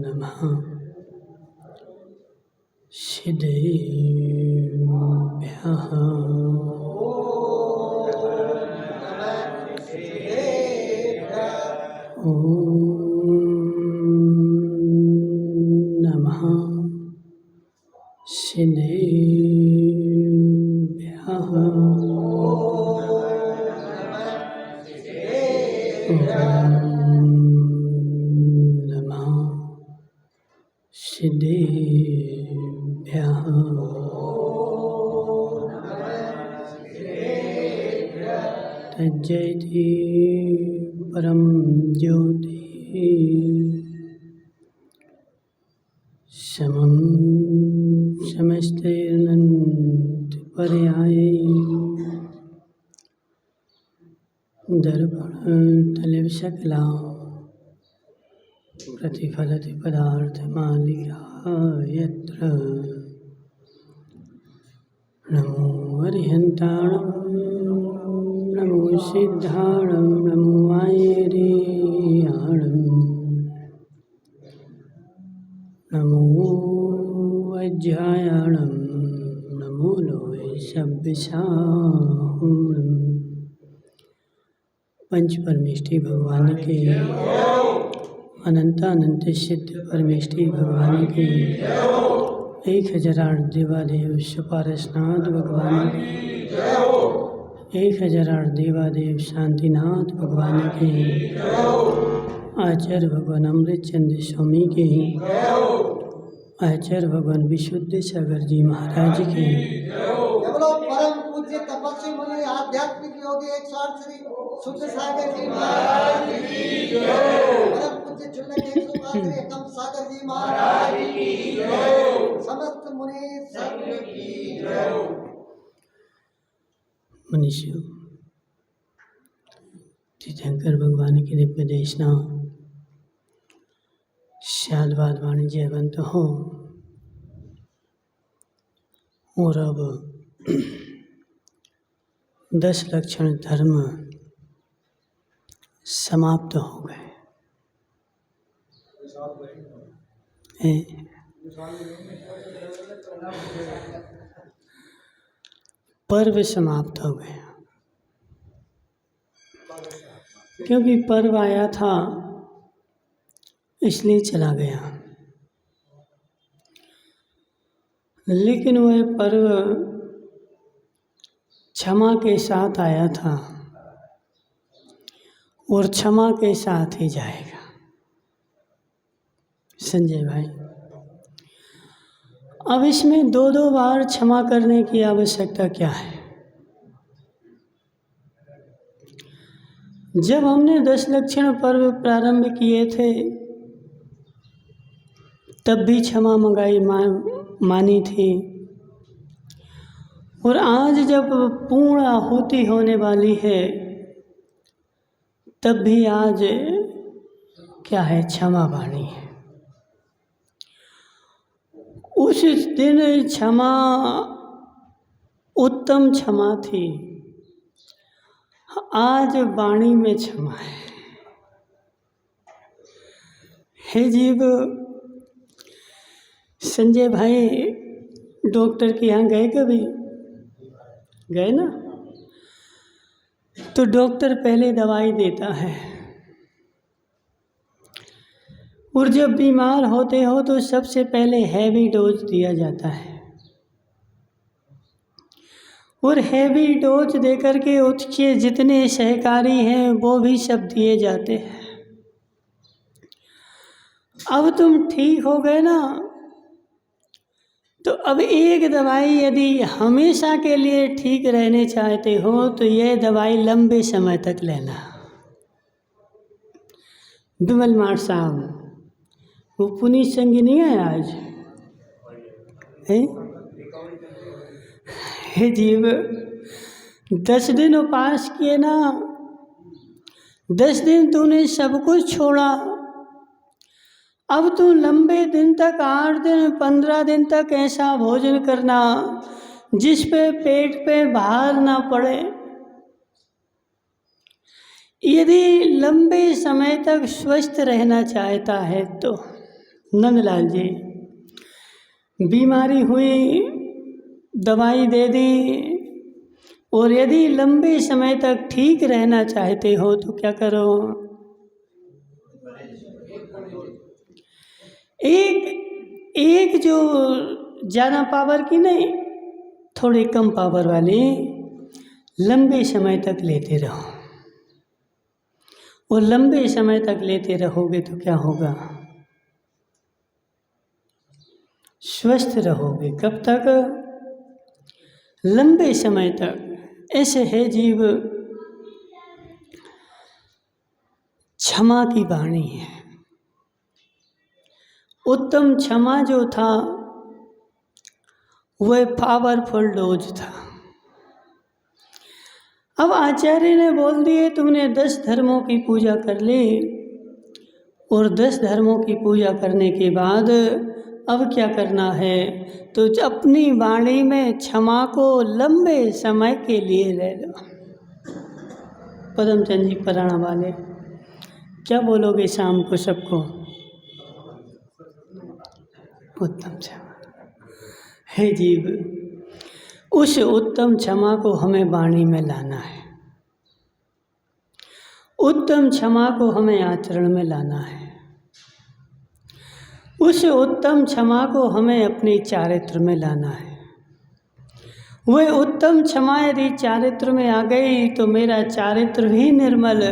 नमः सिद्धेभ्यः। नमः सिद्धेभ्यः। नमः सिद्धेभ्यः। तज्जयति परम ज्योति समं समस्तैरनन्तपर्यायै दर्पणतलविशकला प्रतिफलति पदार्थमालिका यत्र नमो अरिहन्ताणं नमो सिद्धाणं नमो आयर्याणं नमो अज्यायाणं नमो लोय सब्बिसाहुणं। पंच परमेष्ठी भगवान के अनंत अनंत सिद्ध परमेष्ठी भगवान के 1008 देवादेव सुपारसनाथ भगवान के 1008 देवादेव शांतिनाथ भगवान के आचार्य भगवान अमृत चंद्र स्वामी के आचार्य भगवान विशुद्ध सागर जी महाराज के परम पूज्य तपस्वी मुनि आध्यात्मिक योगी 108 श्री शुद्ध सागर जी महाराज की जय। परम पूज्य चुल्लक 105 श्री एकम सागर जी महाराज की जय। समस्त मुनि संघ की जय। मनुष्य तीर्थंकर भगवान की दिव्य देशना शालवाद वाणी जयवंत हो। और अब 10 लक्षण धर्म समाप्त हो गए। पर्व समाप्त हो गए, क्योंकि पर्व आया था इसलिए चला गया, लेकिन वह पर्व क्षमा के साथ आया था और क्षमा के साथ ही जाएगा। संजय भाई, अब इसमें 2-2 बार क्षमा करने की आवश्यकता क्या है? जब हमने 10 लक्षण पर्व प्रारंभ किए थे तब भी क्षमा मंगाई मानी थी, और आज जब पूर्ण आहुति होने वाली है तब भी आज क्या है? क्षमा वाणी है। उस दिन क्षमा उत्तम क्षमा थी, आज वाणी में क्षमा है। हे जीव, संजय भाई डॉक्टर के यहाँ गए कभी? गए ना? तो डॉक्टर पहले दवाई देता है, और जब बीमार होते हो तो सबसे पहले हैवी डोज दिया जाता है, और हैवी डोज देकर के उसके जितने सहकारी हैं वो भी सब दिए जाते हैं। अब तुम ठीक हो गए ना, तो अब एक दवाई यदि हमेशा के लिए ठीक रहने चाहते हो तो यह दवाई लंबे समय तक लेना। विमल मार साहब, वो पुनीत संगी नहीं है आज है? हे जीव, 10 दिन उपास किए ना, 10 दिन तूने सब कुछ छोड़ा, अब तू लंबे दिन तक 8 दिन 15 दिन तक ऐसा भोजन करना जिस पे पेट पे भार ना पड़े। यदि लंबे समय तक स्वस्थ रहना चाहता है तो नंदलाल जी, बीमारी हुई, दवाई दे दी, और यदि लंबे समय तक ठीक रहना चाहते हो तो क्या करो? एक जो ज़्यादा पावर की नहीं, थोड़ी कम पावर वाली लंबे समय तक लेते रहो। और लंबे समय तक लेते रहोगे तो क्या होगा? स्वस्थ रहोगे। कब तक? लंबे समय तक। ऐसे है जीव, क्षमा की वाणी है। उत्तम क्षमा जो था वह पावरफुल डोज था। अब आचार्य ने बोल दिए तुमने 10 धर्मों की पूजा कर ली, और 10 धर्मों की पूजा करने के बाद अब क्या करना है? तो अपनी वाणी में क्षमा को लंबे समय के लिए ले लो। पदमचंद जी पराणा वाले, क्या बोलोगे शाम को सबको? उत्तम क्षमा है जीव। उस उत्तम क्षमा को हमें वाणी में लाना है। उत्तम क्षमा को हमें आचरण में लाना है। उस उत्तम क्षमा को हमें अपने चारित्र में लाना है। वह उत्तम क्षमा यदि चारित्र में आ गई तो मेरा चारित्र भी निर्मल,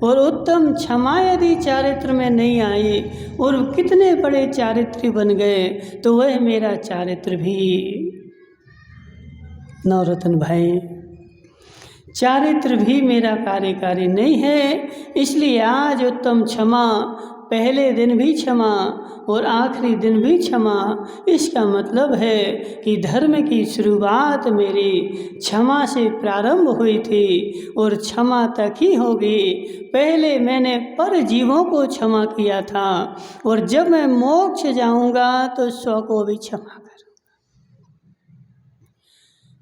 और उत्तम क्षमा यदि चारित्र में नहीं आई और कितने बड़े चारित्री बन गए तो वह मेरा चारित्र भी, नवरत्न भाई, चारित्र भी मेरा कार्यकारी नहीं है। इसलिए आज उत्तम क्षमा, पहले दिन भी क्षमा और आखिरी दिन भी क्षमा। इसका मतलब है कि धर्म की शुरुआत मेरी क्षमा से प्रारंभ हुई थी और क्षमा तक ही होगी। पहले मैंने पर जीवों को क्षमा किया था, और जब मैं मोक्ष जाऊंगा तो स्व को भी क्षमा करूंगा।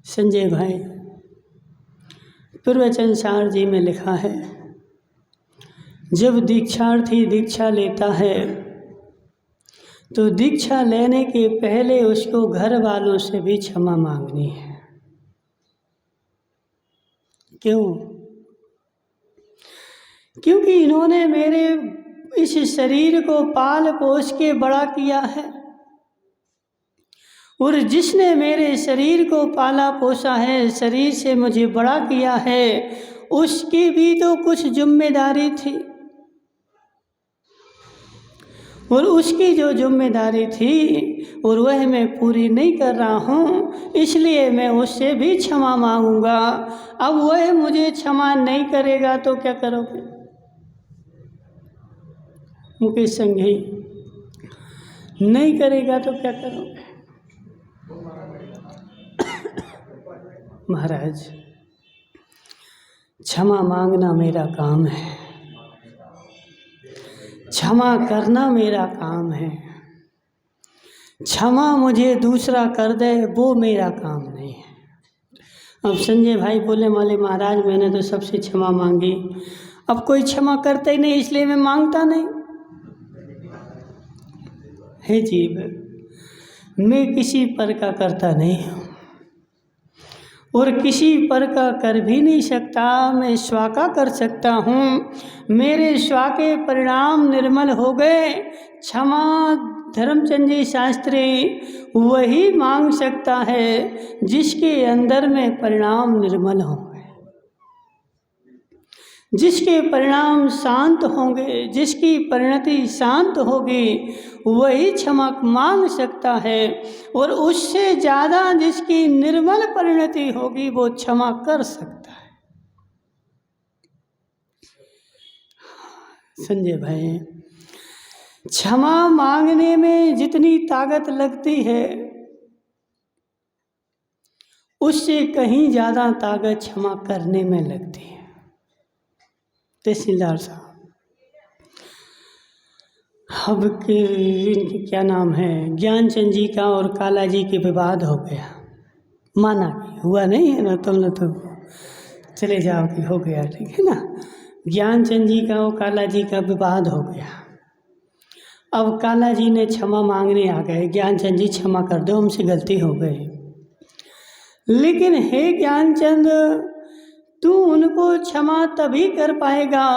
संजय भाई, प्रवचन सार जी में लिखा है, जब दीक्षार्थी दीक्षा लेता है तो दीक्षा लेने के पहले उसको घर वालों से भी क्षमा मांगनी है। क्यों? क्योंकि इन्होंने मेरे इस शरीर को पाल पोस के बड़ा किया है, और जिसने मेरे शरीर को पाला पोसा है, शरीर से मुझे बड़ा किया है, उसकी भी तो कुछ जिम्मेदारी थी। और उसकी जो जिम्मेदारी थी और वह मैं पूरी नहीं कर रहा हूँ, इसलिए मैं उससे भी क्षमा मांगूंगा। अब वह मुझे क्षमा नहीं करेगा तो क्या करोगे? मुकेश संघी, नहीं करेगा तो क्या करोगे? महाराज, क्षमा मांगना मेरा काम है, क्षमा करना मेरा काम है। क्षमा मुझे दूसरा कर दे वो मेरा काम नहीं है। अब संजय भाई बोले माले महाराज मैंने तो सबसे क्षमा मांगी, अब कोई क्षमा करता ही नहीं इसलिए मैं मांगता नहीं। हे जीव, मैं किसी पर का करता नहीं हूँ और किसी पर का कर भी नहीं सकता। मैं स्वा का कर सकता हूँ। मेरे स्वा के परिणाम निर्मल हो गए। क्षमा धर्मचंद जी शास्त्री वही मांग सकता है जिसके अंदर में परिणाम निर्मल होंगे, जिसके परिणाम शांत होंगे, जिसकी परिणति शांत होगी वही क्षमा मांग सकता है, और उससे ज़्यादा जिसकी निर्मल परिणति होगी वो क्षमा कर सकता है। संजय भाई, क्षमा मांगने में जितनी ताकत लगती है उससे कहीं ज़्यादा ताकत क्षमा करने में लगती है। तहसीलदार साहब, अब के इनके क्या नाम है, ज्ञानचंद जी का और काला जी के विवाद हो गया, माना कि हुआ नहीं है ना, तुमने तो चले जाओ कि हो गया, ठीक है ना। ज्ञानचंद जी का और काला जी का विवाद हो गया। अब काला जी ने क्षमा मांगने आ गए, ज्ञानचंद जी क्षमा कर दो, हमसे गलती हो गई। लेकिन हे ज्ञानचंद, तू उनको क्षमा तभी कर पाएगा,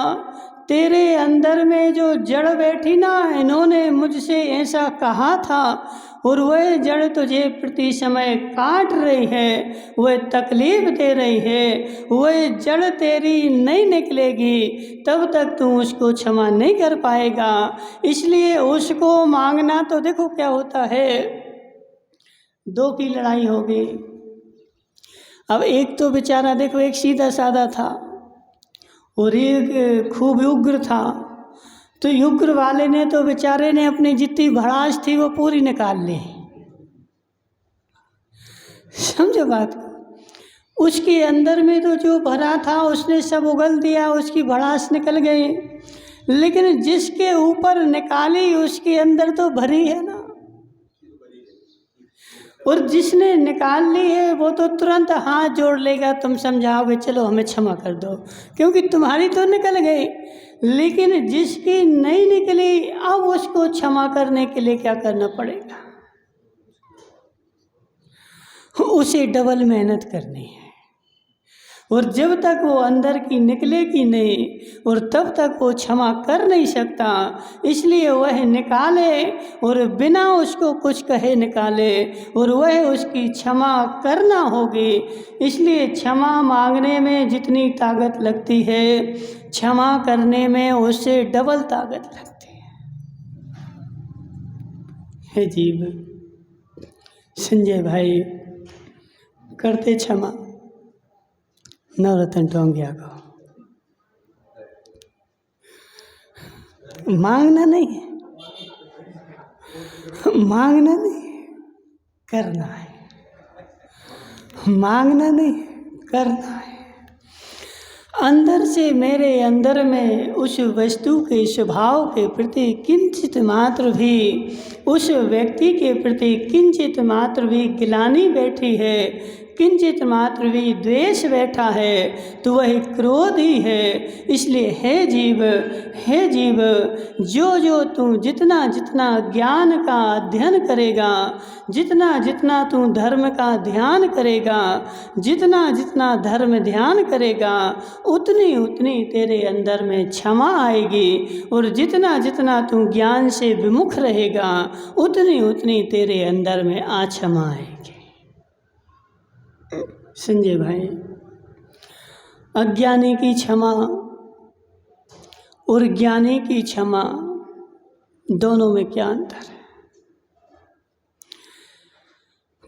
तेरे अंदर में जो जड़ बैठी ना, इन्होंने मुझसे ऐसा कहा था और वह जड़ तुझे प्रति समय काट रही है, वह तकलीफ दे रही है, वह जड़ तेरी नहीं निकलेगी तब तक तू उसको क्षमा नहीं कर पाएगा। इसलिए उसको मांगना। तो देखो क्या होता है, दो की लड़ाई हो गई। अब एक तो बेचारा देखो, एक सीधा साधा था और एक खूब उग्र था। तो उग्र वाले ने तो बेचारे ने अपनी जितनी भड़ास थी वो पूरी निकाल ली। समझो बात को, उसके अंदर में तो जो भरा था उसने सब उगल दिया, उसकी भड़ास निकल गई। लेकिन जिसके ऊपर निकाली उसके अंदर तो भरी है ना, और जिसने निकाल ली है वो तो तुरंत हाथ जोड़ लेगा, तुम समझाओगे चलो हमें क्षमा कर दो, क्योंकि तुम्हारी तो निकल गई। लेकिन जिसकी नहीं निकली, अब उसको क्षमा करने के लिए क्या करना पड़ेगा? उसे डबल मेहनत करनी है। और जब तक वो अंदर की निकलेगी नहीं, और तब तक वो क्षमा कर नहीं सकता। इसलिए वह निकाले और बिना उसको कुछ कहे निकाले, और वह उसकी क्षमा करना होगी। इसलिए क्षमा मांगने में जितनी ताकत लगती है, क्षमा करने में उससे डबल ताकत लगती है जीव। संजय भाई करते क्षमा नवरत्न टोंगिया को। मांगना नहीं है, मांगना नहीं है, करना है। मांगना नहीं, करना है। अंदर से मेरे अंदर में उस वस्तु के स्वभाव के प्रति किंचित मात्र भी, उस व्यक्ति के प्रति किंचित मात्र भी ग्लानि बैठी है, किंचित मात्र भी द्वेष बैठा है, तो वह क्रोध ही है। इसलिए हे जीव, हे जीव, जो जो तू जितना जितना ज्ञान का अध्ययन करेगा, जितना जितना तू धर्म का ध्यान करेगा, जितना जितना धर्म ध्यान करेगा, उतनी उतनी तेरे अंदर में क्षमा आएगी। और जितना जितना तू ज्ञान से विमुख रहेगा, उतनी उतनी तेरे अंदर में अक्षमा आएगी। संजय भाई, अज्ञानी की क्षमा और ज्ञानी की क्षमा दोनों में क्या अंतर है?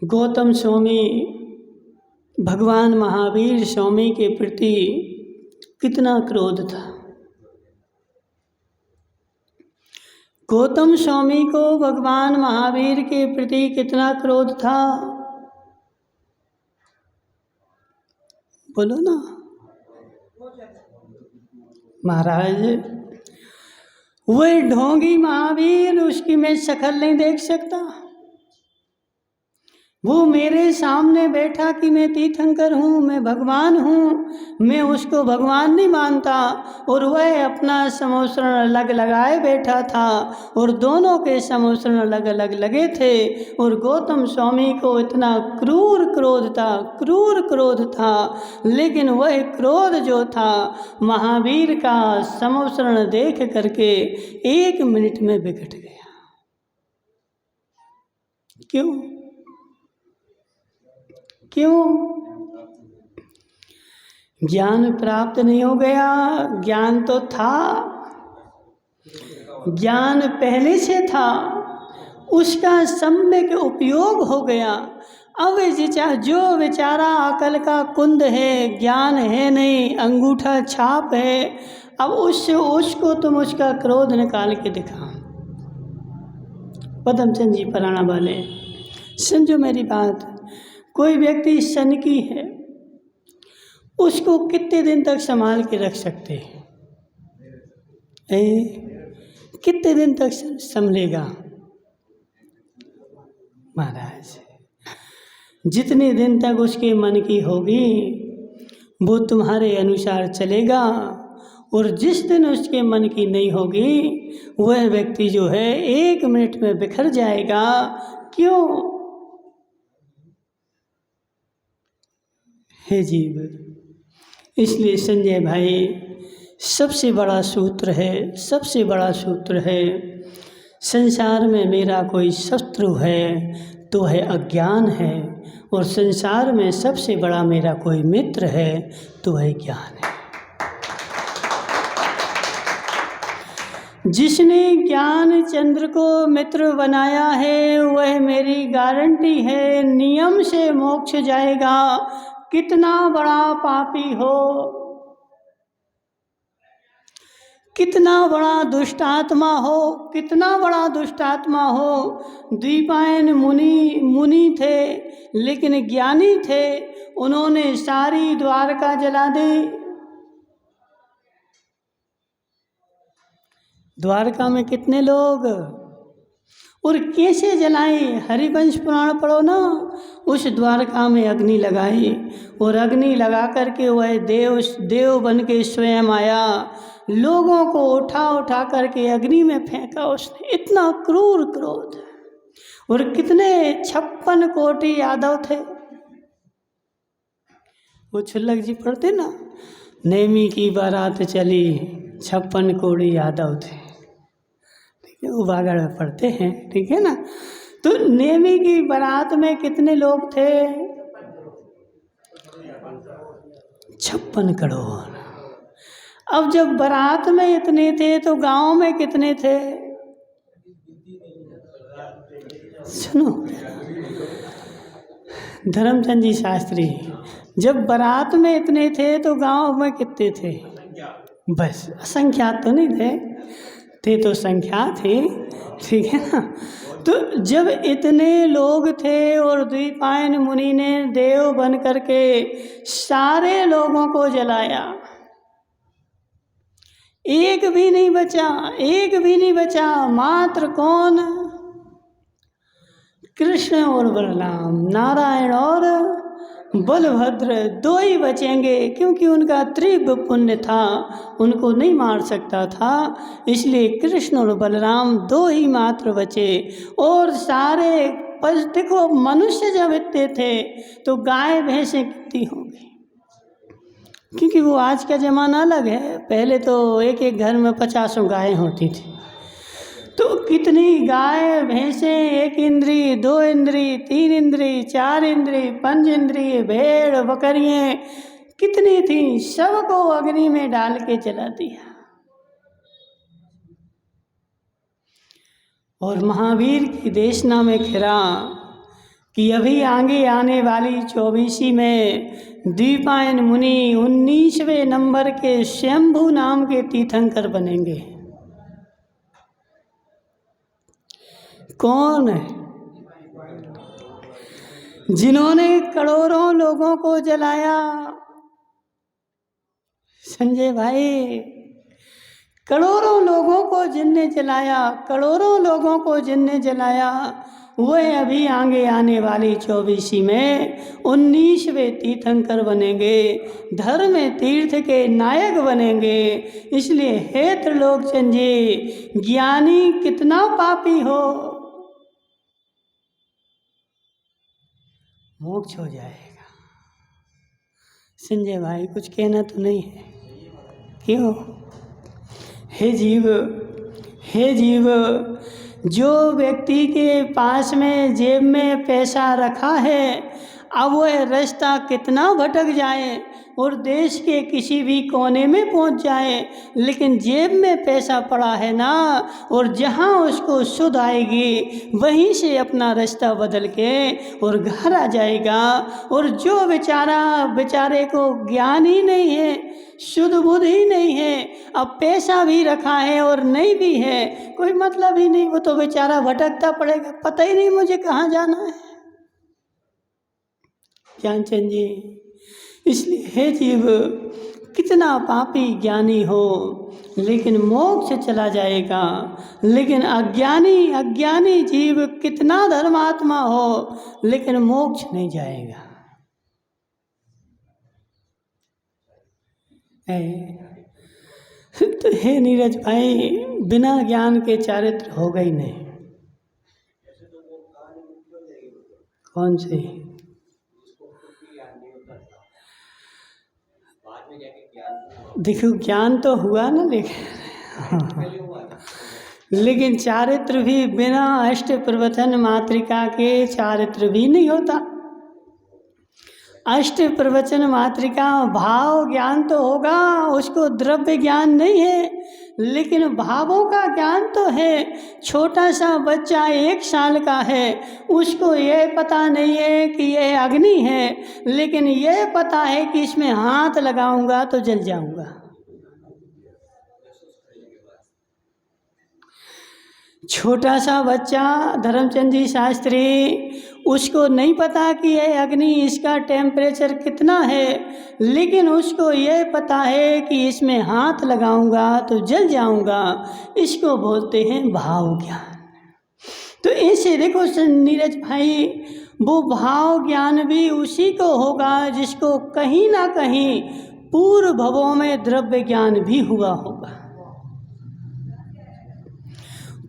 गौतम स्वामी भगवान महावीर स्वामी के प्रति कितना क्रोध था। गौतम स्वामी को भगवान महावीर के प्रति कितना क्रोध था, बोलो ना। महाराज, वह ढोंगी महावीर, उसकी मैं शक्ल नहीं देख सकता। वो मेरे सामने बैठा कि मैं तीर्थंकर हूँ, मैं भगवान हूँ, मैं उसको भगवान नहीं मानता। और वह अपना समोसरण अलग लगाए बैठा था, और दोनों के समोसरण अलग अलग लगे थे। और गौतम स्वामी को इतना क्रूर क्रोध था, क्रूर क्रोध था। लेकिन वह क्रोध जो था, महावीर का समोसरण देख करके 1 मिनट में बिगड़ गया। क्यों? क्यों? ज्ञान प्राप्त नहीं हो गया। ज्ञान तो था, ज्ञान पहले से था, उसका सम्यक उपयोग हो गया। अब जो बेचारा अकल का कुंद है, ज्ञान है नहीं, अंगूठा छाप है, अब उसको तुम उसका क्रोध निकाल के दिखा। पदमचंद जी पराना वाले, समझो मेरी बात। कोई व्यक्ति सनकी है, उसको कितने दिन तक संभाल के रख सकते हैं? कितने दिन तक संभलेगा? महाराज, जितने दिन तक उसके मन की होगी वो तुम्हारे अनुसार चलेगा, और जिस दिन उसके मन की नहीं होगी वह व्यक्ति जो है 1 मिनट में बिखर जाएगा। क्यों? हे जीव, इसलिए संजय भाई सबसे बड़ा सूत्र है, संसार में मेरा कोई शत्रु है तो है अज्ञान है, और संसार में सबसे बड़ा मेरा कोई मित्र है तो है ज्ञान है। जिसने ज्ञान चंद्र को मित्र बनाया है वह मेरी गारंटी है नियम से मोक्ष जाएगा, कितना बड़ा पापी हो, कितना बड़ा दुष्टात्मा हो। द्वीपायन मुनि थे लेकिन ज्ञानी थे, उन्होंने सारी द्वारका जला दी। द्वारका में कितने लोग, और कैसे जलाए? हरिवंश पुराण पढ़ो ना। उस द्वारका में अग्नि लगाई और अग्नि लगा करके वह देव बन के स्वयं आया, लोगों को उठा करके अग्नि में फेंका उसने। इतना क्रूर क्रोध। और कितने 56 कोटि यादव थे। वो छुल्लक जी पढ़ते ना, नेमी की बारात चली 56 कोटि यादव थे, वो बागड़ में पढ़ते हैं, ठीक है ना। तो नेमी की बारात में कितने लोग थे? 56 करोड़। अब जब बारात में इतने थे तो गांव में कितने थे? सुनो, धर्मचंद जी शास्त्री, जब बारात में इतने थे तो गांव में कितने थे? बस, असंख्यात तो नहीं थे तो संख्या थी, ठीक है ना। तो जब इतने लोग थे और द्वीपायन मुनि ने देव बन करके सारे लोगों को जलाया, एक भी नहीं बचा। मात्र कौन? कृष्ण और बलराम, नारायण और बलभद्र, 2 ही बचेंगे, क्योंकि उनका तीव्र पुण्य था, उनको नहीं मार सकता था, इसलिए कृष्ण और बलराम 2 ही मात्र बचे। और सारे देखो, मनुष्य जब इतने थे तो गाय भैंसें कितनी होंगी, क्योंकि वो आज का ज़माना अलग है। पहले तो एक घर में 50 गायें होती थी, तो कितनी गाय भैंसें, 1 इंद्री, 2 इंद्री, 3 इंद्री, 4 इंद्री, 5 इंद्री, भेड़ बकरियां कितनी थी, सबको अग्नि में डाल के जला दिया। और महावीर की देशना में खिरा कि अभी आगे आने वाली 24वीं में द्वीपायन मुनि 19वें नंबर के शंभु नाम के तीर्थंकर बनेंगे। कौन है? जिन्होंने करोड़ों लोगों को जलाया। संजय भाई, करोड़ों लोगों को जिनने जलाया, वह अभी आगे आने वाली 24वीं में 19वें तीर्थंकर बनेंगे, धर्म तीर्थ के नायक बनेंगे। इसलिए हे त्रिलोकचंद जी, ज्ञानी कितना पापी हो, मोक्ष हो जाएगा। संजय भाई, कुछ कहना तो नहीं है? क्यों? हे जीव, जो व्यक्ति के पास में जेब में पैसा रखा है, अब वह रास्ता कितना भटक जाए और देश के किसी भी कोने में पहुंच जाए, लेकिन जेब में पैसा पड़ा है ना, और जहां उसको सुध आएगी वहीं से अपना रास्ता बदल के और घर आ जाएगा। और जो बेचारे को ज्ञान ही नहीं है, शुद्ध बुद्ध ही नहीं है, अब पैसा भी रखा है और नहीं भी है, कोई मतलब ही नहीं, वो तो बेचारा भटकता पड़ेगा, पता ही नहीं मुझे कहाँ जाना है। ज्ञानचंद जी, इसलिए हे जीव, कितना पापी ज्ञानी हो लेकिन मोक्ष चला जाएगा, लेकिन अज्ञानी जीव कितना धर्मात्मा हो लेकिन मोक्ष नहीं जाएगा। तो हे नीरज भाई, बिना ज्ञान के चारित्र होगा ही नहीं। कौन से? देखो ज्ञान तो हुआ ना, लेकिन चारित्र भी बिना अष्ट प्रवचन मातृका के चारित्र भी नहीं होता। अष्ट प्रवचन मातृका भाव ज्ञान तो होगा, उसको द्रव्य ज्ञान नहीं है, लेकिन भावों का ज्ञान तो है। छोटा सा बच्चा 1 साल का है, उसको ये पता नहीं है कि यह अग्नि है, लेकिन यह पता है कि इसमें हाथ लगाऊंगा तो जल जाऊंगा। छोटा सा बच्चा धर्मचंद जी शास्त्री, उसको नहीं पता कि यह अग्नि, इसका टेम्परेचर कितना है, लेकिन उसको यह पता है कि इसमें हाथ लगाऊंगा तो जल जाऊंगा। इसको बोलते हैं भाव ज्ञान। तो ऐसे देखो नीरज भाई, वो भाव ज्ञान भी उसी को होगा जिसको कहीं ना कहीं पूर्व भवों में द्रव्य ज्ञान भी हुआ होगा।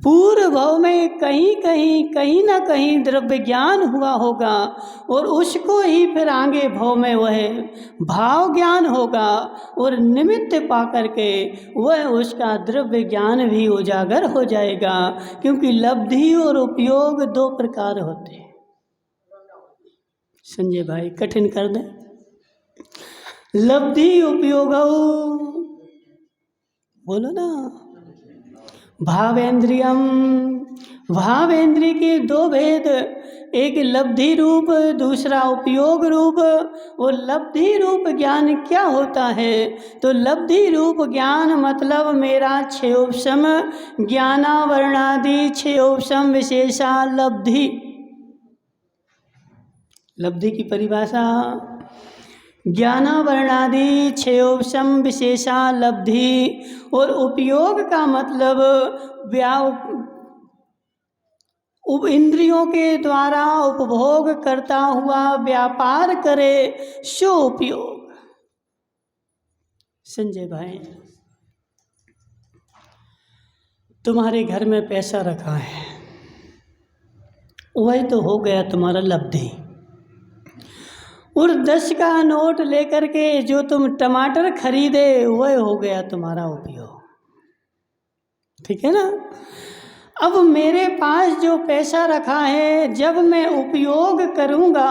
पूर्व भव में कहीं ना कहीं द्रव्य ज्ञान हुआ होगा, और उसको ही फिर आगे भव में वह भाव ज्ञान होगा, और निमित्त पा करके वह उसका द्रव्य ज्ञान भी उजागर हो जाएगा। क्योंकि लब्धि और उपयोग 2 प्रकार होते हैं। संजय भाई कठिन कर दें, लब्धि उपयोग बोलो ना। भावेंद्रियम, भावेंद्रिय के 2 भेद, एक लब्धि रूप, दूसरा उपयोग रूप। वो लब्धि रूप ज्ञान क्या होता है? तो लब्धि रूप ज्ञान मतलब मेरा 6 उपशम ज्ञानावरणादि 6 उपशम विशेषा लब्धि। लब्धि की परिभाषा ज्ञानावरणादि 6 उपशम विशेषा लब्धि। और उपयोग का मतलब इंद्रियों के द्वारा उपभोग करता हुआ व्यापार करे सो उपयोग। संजय भाई, तुम्हारे घर में पैसा रखा है, वही तो हो गया तुम्हारा लब्धि। और 10 का नोट लेकर के जो तुम टमाटर खरीदे, वह हो गया तुम्हारा उपयोग। ठीक है ना? अब मेरे पास जो पैसा रखा है, जब मैं उपयोग करूँगा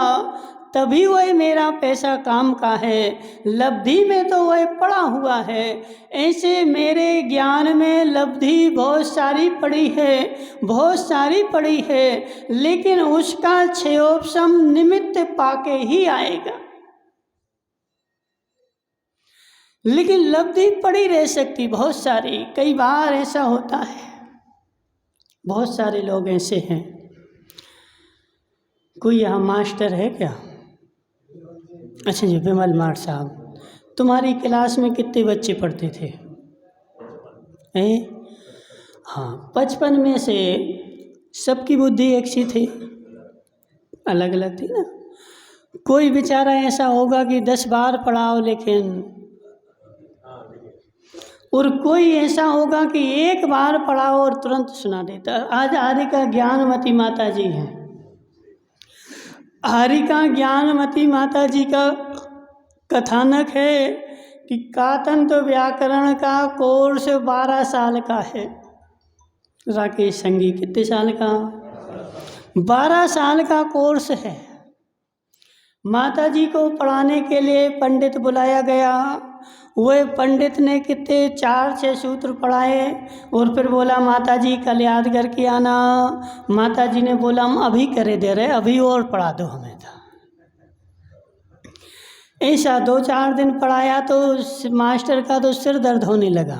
तभी वह मेरा पैसा काम का है, लब्धि में तो वह पड़ा हुआ है। ऐसे मेरे ज्ञान में लब्धि बहुत सारी पड़ी है, लेकिन उसका 6 उपशम निमित्त पाके ही आएगा। लेकिन लब्धि पड़ी रह सकती बहुत सारी। कई बार ऐसा होता है, बहुत सारे लोग ऐसे हैं। कोई यहाँ मास्टर है क्या? अच्छा जी, विमल माट साहब, तुम्हारी क्लास में कितने बच्चे पढ़ते थे? हाँ, 55 में से सबकी बुद्धि एक सी थी, अलग अलग थी ना। कोई बेचारा ऐसा होगा कि 10 बार पढ़ाओ, लेकिन और कोई ऐसा होगा कि 1 बार पढ़ाओ और तुरंत सुना देता। आज हारिका ज्ञानमती माता जी हैं। हारिका ज्ञानमती माता जी का कथानक है कि कातंत व्याकरण का कोर्स 12 साल का है। राकेश संगी कितने साल का? 12 साल का कोर्स है। माता जी को पढ़ाने के लिए पंडित बुलाया गया। वह पंडित ने कितने 4-6 सूत्र पढ़ाए और फिर बोला माता जी कल याद करके आना। माता जी ने बोला हम अभी करे दे रहे, अभी और पढ़ा दो हमें। था ऐसा 2-4 दिन पढ़ाया तो मास्टर का तो सिर दर्द होने लगा।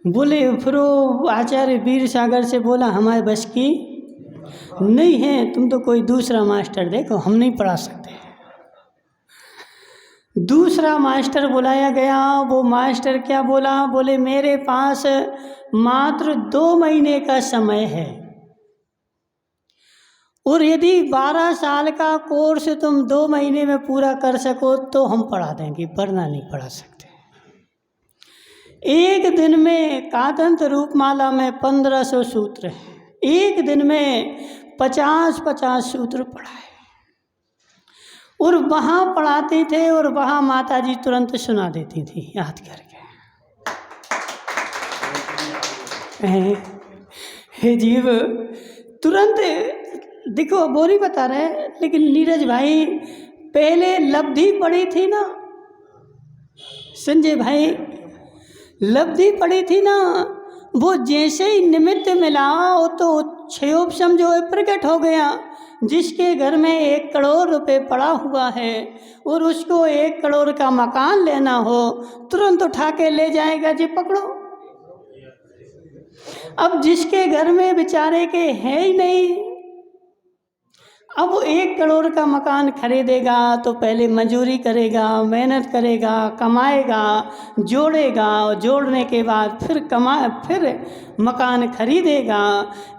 बोले फिर वो आचार्य वीर सागर से बोला हमारे बस की नहीं है, तुम तो कोई दूसरा मास्टर देखो, हम नहीं पढ़ा सकते। दूसरा मास्टर बुलाया गया। वो मास्टर क्या बोला? बोले मेरे पास मात्र 2 महीने का समय है, और यदि 12 साल का कोर्स तुम 2 महीने में पूरा कर सको तो हम पढ़ा देंगे, वरना नहीं पढ़ा सकते। एक दिन में कातंत्र रूपमाला में 1500 सूत्र हैं। एक दिन में 50-50 सूत्र पढ़ाए और वहाँ पढ़ाते थे और वहाँ माता जी तुरंत सुना देती थी याद करके। हे जीव, तुरंत देखो बोरी बता रहे, लेकिन नीरज भाई पहले लब्धि पड़ी थी ना, संजय भाई लब्धि पड़ी थी ना, वो जैसे ही निमित्त मिला वो तो क्षयोपशम जो है प्रकट हो गया। जिसके घर में 1 करोड़ रुपए पड़ा हुआ है और उसको 1 करोड़ का मकान लेना हो, तुरंत उठा के ले जाएगा जी, पकड़ो। अब जिसके घर में बेचारे के है ही नहीं, अब वो 1 करोड़ का मकान खरीदेगा तो पहले मजूरी करेगा, मेहनत करेगा, कमाएगा, जोड़ेगा और जोड़ने के बाद फिर मकान खरीदेगा।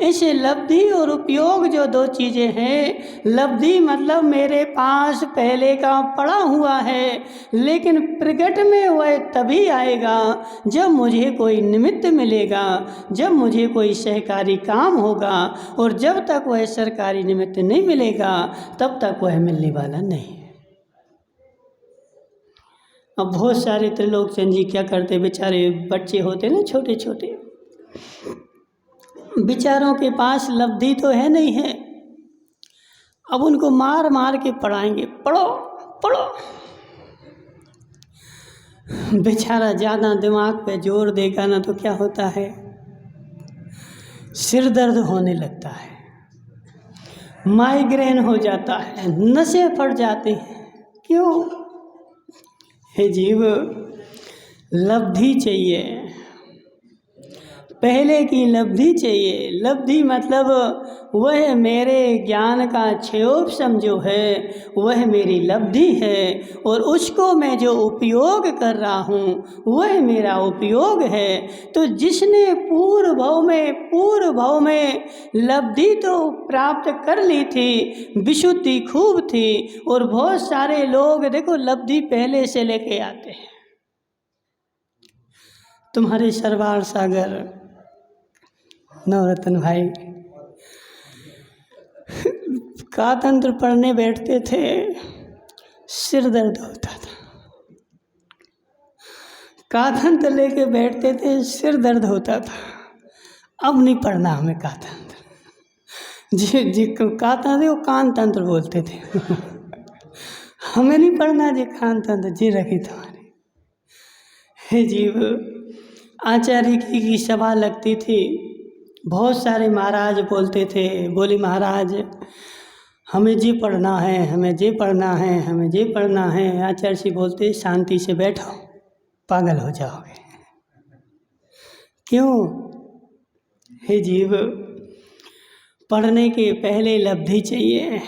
ऐसे लब्धि और उपयोग जो 2 चीज़ें हैं, लब्धि मतलब मेरे पास पहले का पड़ा हुआ है, लेकिन प्रकट में वह तभी आएगा जब मुझे कोई निमित्त मिलेगा, जब मुझे कोई सहकारी काम होगा, और जब तक वह सरकारी निमित्त नहीं मिलेगा तब तक वह मिलने वाला नहीं है। अब बहुत सारे त्रिलोकचंद जी क्या करते, बेचारे बच्चे होते ना छोटे छोटे, बेचारों के पास लब्धि तो है नहीं है, अब उनको मार मार के पढ़ाएंगे, पढ़ो पढ़ो। बेचारा ज़्यादा दिमाग पे जोर देगा ना तो क्या होता है, सिर दर्द होने लगता है, माइग्रेन हो जाता है, नसें फट जाती हैं। क्यों? हे जीव, लब्धि चाहिए, पहले की लब्धि चाहिए। लब्धि मतलब वह मेरे ज्ञान का क्षयोपशम जो है वह मेरी लब्धि है, और उसको मैं जो उपयोग कर रहा हूँ वह मेरा उपयोग है। तो जिसने पूर्व भाव में लब्धि तो प्राप्त कर ली थी, विशुद्धि खूब थी, और बहुत सारे लोग देखो लब्धि पहले से लेके आते हैं। तुम्हारे सरवार सागर नवरत्न भाई कातंत्र पढ़ने बैठते थे, सिर दर्द होता था। कातंत्र लेके बैठते थे, सिर दर्द होता था। अब नहीं पढ़ना हमें कातंत्र। जी कातंत्र वो कान तंत्र बोलते थे। हमें नहीं पढ़ना जी कान तंत्र, जी रखी तुम्हारी। हे जीव, आचार्य की सभा लगती थी, बहुत सारे महाराज बोलते थे, बोले महाराज हमें जी पढ़ना है, हमें जी पढ़ना है, हमें जी पढ़ना है। आचार्य जी बोलते शांति से बैठो, पागल हो जाओगे। क्यों? हे जीव, पढ़ने के पहले लब्धि चाहिए,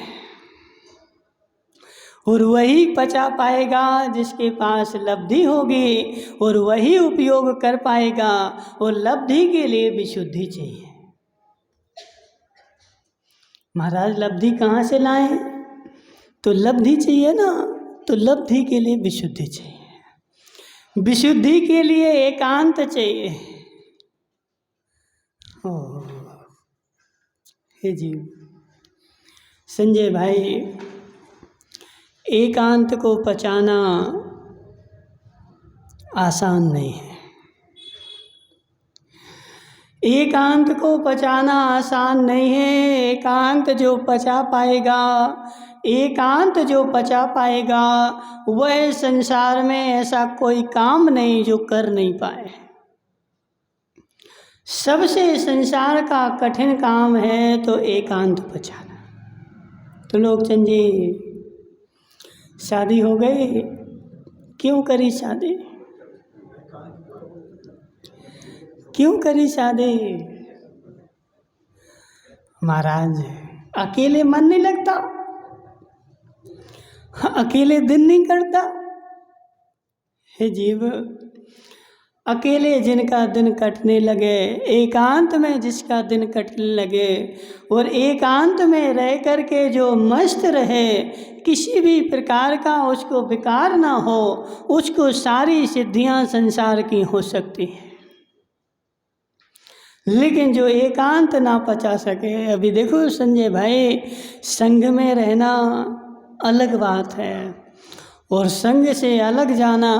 और वही पचा पाएगा जिसके पास लब्धि होगी, और वही उपयोग कर पाएगा। और लब्धि के लिए विशुद्धि चाहिए। महाराज लब्धि कहाँ से लाएं? तो लब्धि चाहिए ना, तो लब्धि के लिए विशुद्धि चाहिए, विशुद्धि के लिए एकांत चाहिए। हे जीव, संजय भाई, एकांत को पचाना आसान नहीं है। एकांत को पचाना आसान नहीं है। एकांत जो पचा पाएगा, एकांत जो पचा पाएगा, वह संसार में ऐसा कोई काम नहीं जो कर नहीं पाए। सबसे संसार का कठिन काम है तो एकांत पचाना। तो लोकचंद जी, शादी हो गई, क्यों करी शादी? क्यों करी शादी? महाराज अकेले मन नहीं लगता, अकेले दिन नहीं करता। हे जीव, अकेले जिनका दिन कटने लगे, एकांत में जिसका दिन कटने लगे, और एकांत में रह कर के जो मस्त रहे, किसी भी प्रकार का उसको विकार ना हो, उसको सारी सिद्धियां संसार की हो सकती हैं। लेकिन जो एकांत ना पचा सके, अभी देखो संजय भाई, संग में रहना अलग बात है और संग से अलग जाना।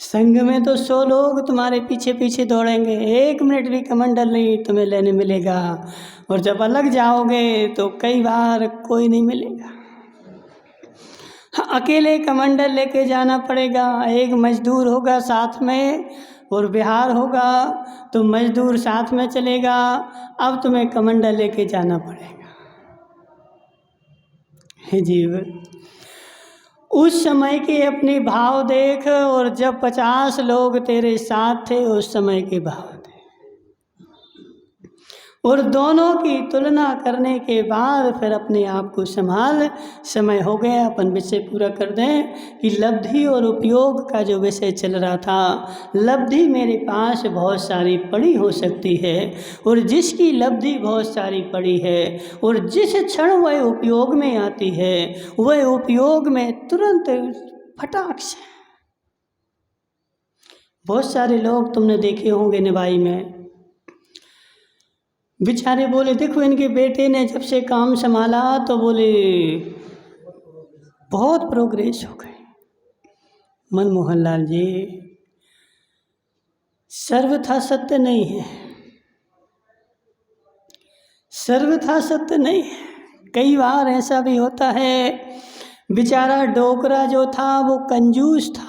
संग में तो 100 लोग तुम्हारे पीछे पीछे दौड़ेंगे, 1 मिनट भी कमंडल नहीं तुम्हें लेने मिलेगा, और जब अलग जाओगे तो कई बार कोई नहीं मिलेगा। अकेले कमंडल लेके जाना पड़ेगा। एक मजदूर होगा साथ में और बिहार होगा तो मजदूर साथ में चलेगा, अब तुम्हें कमंडल लेके जाना पड़ेगा। हे जीव, उस समय के अपने भाव देख, और जब 50 लोग तेरे साथ थे उस समय के भाव देख, और दोनों की तुलना करने के बाद फिर अपने आप को संभाल। समय हो गया, अपन विषय पूरा कर दें कि लब्धि और उपयोग का जो विषय चल रहा था। लब्धि मेरे पास बहुत सारी पड़ी हो सकती है, और जिसकी लब्धि बहुत सारी पड़ी है और जिस क्षण वह उपयोग में आती है, वह उपयोग में तुरंत फटाक से। बहुत सारे लोग तुमने देखे होंगे निभाई में, बेचारे बोले देखो इनके बेटे ने जब से काम संभाला तो बोले बहुत प्रोग्रेस हो गई। मनमोहन लाल जी, सर्वथा सत्य नहीं है, सर्वथा सत्य नहीं है। कई बार ऐसा भी होता है, बेचारा डोकरा जो था वो कंजूस था,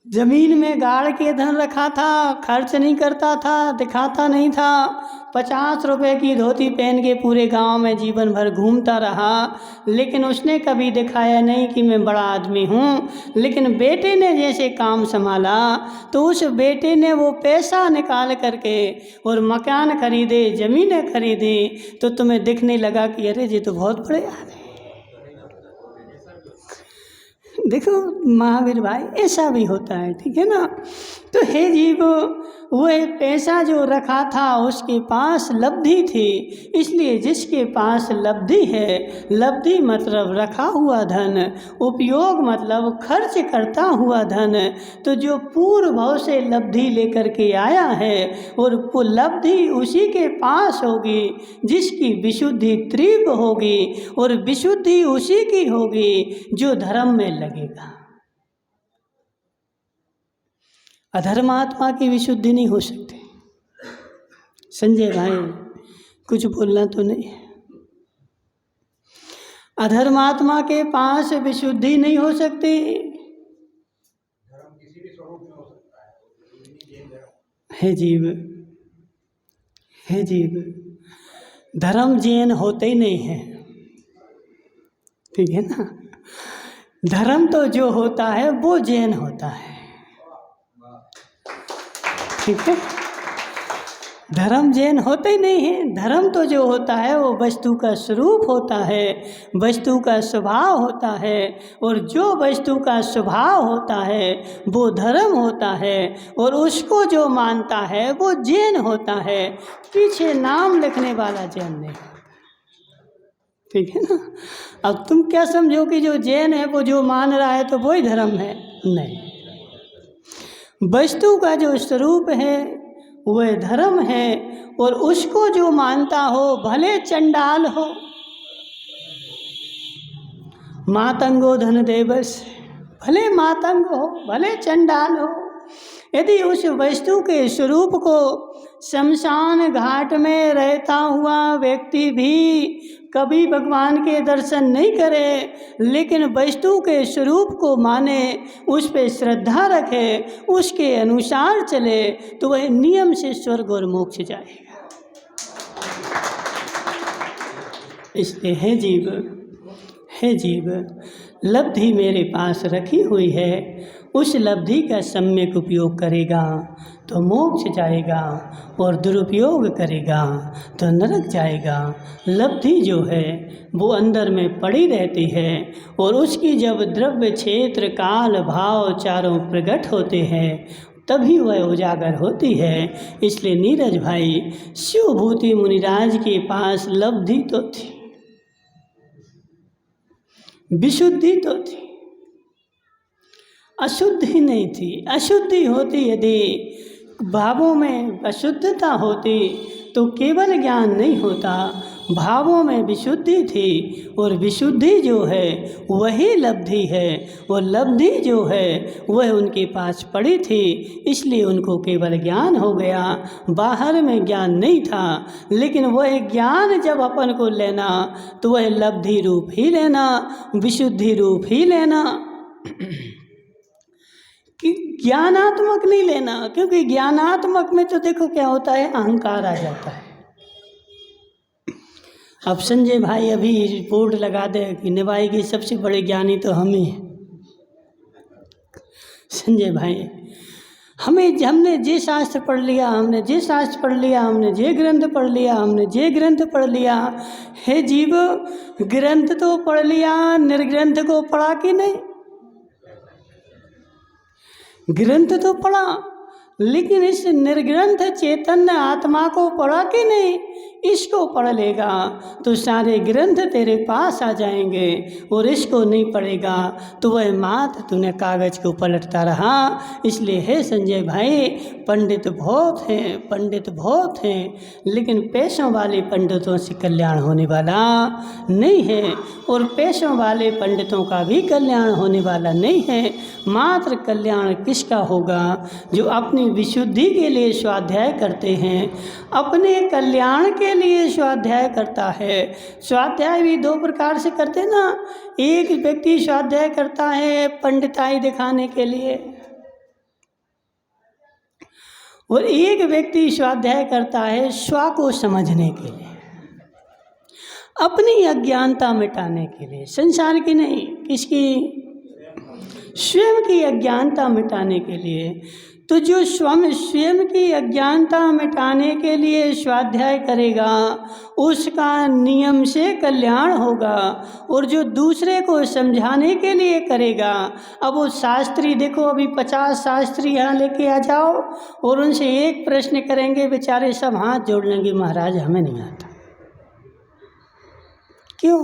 जमीन में गाड़ के धन रखा था, खर्च नहीं करता था, दिखाता नहीं था। 50 रुपए की धोती पहन के पूरे गांव में जीवन भर घूमता रहा, लेकिन उसने कभी दिखाया नहीं कि मैं बड़ा आदमी हूँ। लेकिन बेटे ने जैसे काम संभाला तो उस बेटे ने वो पैसा निकाल करके और मकान खरीदे, ज़मीनें खरीदी, तो तुम्हें दिखने लगा कि अरे ये तो बहुत बड़े आदमी। देखो महावीर भाई, ऐसा भी होता है, ठीक है ना। तो हे जीव, वह पैसा जो रखा था उसके पास लब्धि थी, इसलिए जिसके पास लब्धि है, लब्धि मतलब रखा हुआ धन, उपयोग मतलब खर्च करता हुआ धन, तो जो पूर्व भाव से लब्धि लेकर के आया है और वो लब्धि उसी के पास होगी जिसकी विशुद्धि तीव्र होगी, और विशुद्धि उसी की होगी जो धर्म में लगेगा। अधर्मात्मा की विशुद्धि नहीं हो सकती। संजय भाई, कुछ बोलना तो नहीं है। अधर्मात्मा के पास विशुद्धि नहीं हो सकती। हे जीव, हे जीव, धर्म जैन होते ही नहीं है, ठीक है ना। धर्म तो जो होता है वो जैन होता है, ठीक है। धर्म जैन होते ही नहीं है। धर्म तो जो होता है वो वस्तु का स्वरूप होता है, वस्तु का स्वभाव होता है, और जो वस्तु का स्वभाव होता है वो धर्म होता है, और उसको जो मानता है वो जैन होता है। पीछे नाम लिखने वाला जैन नहीं, ठीक है ना। अब तुम क्या समझो कि जो जैन है वो जो मान रहा है तो वही धर्म है? नहीं, वस्तु का जो स्वरूप है वह धर्म है, और उसको जो मानता हो, भले चंडाल हो, मातंगो धन देवस, भले मातंग हो, भले चंडाल हो, यदि उस वस्तु के स्वरूप को शमशान घाट में रहता हुआ व्यक्ति भी कभी भगवान के दर्शन नहीं करे, लेकिन वस्तु के स्वरूप को माने, उस पे श्रद्धा रखे, उसके अनुसार चले, तो वह नियम से स्वर्ग और मोक्ष जाएगा। इसलिए हे जीव, हे जीव, लब्धि मेरे पास रखी हुई है, उस लब्धि का सम्यक उपयोग करेगा तो मोक्ष जाएगा और दुरुपयोग करेगा तो नरक जाएगा। लब्धि जो है वो अंदर में पड़ी रहती है और उसकी जब द्रव्य क्षेत्र काल भाव चारों प्रकट होते हैं तभी वह उजागर होती है। इसलिए नीरज भाई, शिवभूति मुनिराज के पास लब्धि तो थी, विशुद्धि तो थी, अशुद्धि नहीं थी। अशुद्धि होती यदि भावों में अशुद्धता होती तो केवल ज्ञान नहीं होता, भावों में विशुद्धि थी और विशुद्धि जो है वही लब्धि है। वो लब्धि जो है वह उनके पास पड़ी थी, इसलिए उनको केवल ज्ञान हो गया, बाहर में ज्ञान नहीं था। लेकिन वह ज्ञान जब अपन को लेना तो वह लब्धि रूप ही लेना, विशुद्धि रूप ही लेना, कि ज्ञानात्मक नहीं लेना। क्योंकि ज्ञानात्मक में तो देखो क्या होता है, अहंकार आ जाता है। अब संजय भाई अभी बोर्ड लगा दे कि निभाई के सबसे बड़े ज्ञानी तो हम ही हैं। संजय भाई, हमने जे शास्त्र पढ़ लिया, हमने जे शास्त्र पढ़ लिया, हमने जे ग्रंथ पढ़ लिया, हमने जे ग्रंथ पढ़ लिया। हे जीव, ग्रंथ तो पढ़ लिया, निर्ग्रंथ को पढ़ा कि नहीं? ग्रंथ तो पढ़ा, लेकिन इस निर्ग्रंथ चैतन्य आत्मा को पढ़ा कि नहीं? इसको पढ़ लेगा तो सारे ग्रंथ तेरे पास आ जाएंगे, और इसको नहीं पढ़ेगा तो वह मात्र तूने कागज को पलटता रहा। इसलिए हे संजय भाई, पंडित बहुत हैं, पंडित बहुत हैं, लेकिन पैसों वाले पंडितों से कल्याण होने वाला नहीं है, और पैसों वाले पंडितों का भी कल्याण होने वाला नहीं है। मात्र कल्याण किसका होगा? जो अपनी विशुद्धि के लिए स्वाध्याय करते हैं, अपने कल्याण के लिए स्वाध्याय करता है। स्वाध्याय भी दो प्रकार से करते ना। एक व्यक्ति स्वाध्याय करता है पंडिताई दिखाने के लिए, और एक व्यक्ति स्वाध्याय करता है स्व को समझने के लिए, अपनी अज्ञानता मिटाने के लिए, संसार की नहीं, किसकी? स्वयं की अज्ञानता मिटाने के लिए। तो जो स्वयं की अज्ञानता मिटाने के लिए स्वाध्याय करेगा उसका नियम से कल्याण होगा, और जो दूसरे को समझाने के लिए करेगा, अब वो शास्त्री देखो, अभी 50 शास्त्री यहाँ लेके आ जाओ और उनसे एक प्रश्न करेंगे, बेचारे सब हाथ जोड़ लेंगे, महाराज हमें नहीं आता। क्यों?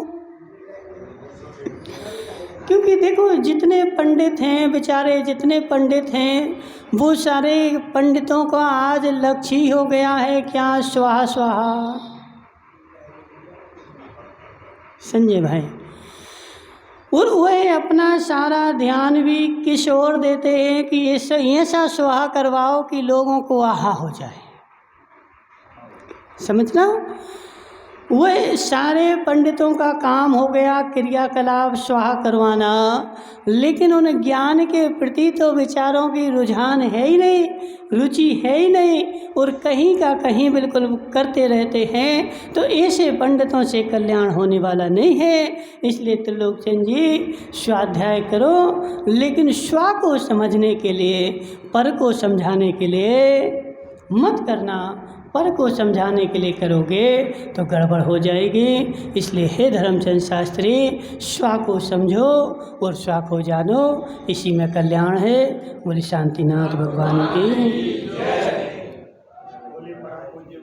क्योंकि देखो जितने पंडित हैं, बेचारे जितने पंडित हैं, वो सारे पंडितों का आज लक्ष्य ही हो गया है क्या? स्वाहा स्वाहा। संजय भाई, और वह अपना सारा ध्यान भी किस ओर देते हैं कि ऐसा स्वाहा करवाओ कि लोगों को आहा हो जाए। समझना, वह सारे पंडितों का काम हो गया क्रियाकलाप स्वाहा करवाना, लेकिन उन ज्ञान के प्रति तो विचारों की रुझान है ही नहीं, रुचि है ही नहीं, और कहीं का कहीं बिल्कुल करते रहते हैं। तो ऐसे पंडितों से कल्याण होने वाला नहीं है। इसलिए त्रिलोकचंद जी, स्वाध्याय करो, लेकिन स्व को समझने के लिए, पर को समझाने के लिए मत करना। पर को समझाने के लिए करोगे तो गड़बड़ हो जाएगी। इसलिए हे धर्मचंद शास्त्री, स्व को समझो और स्व को जानो, इसी में कल्याण है। बोले शांतिनाथ भगवान की।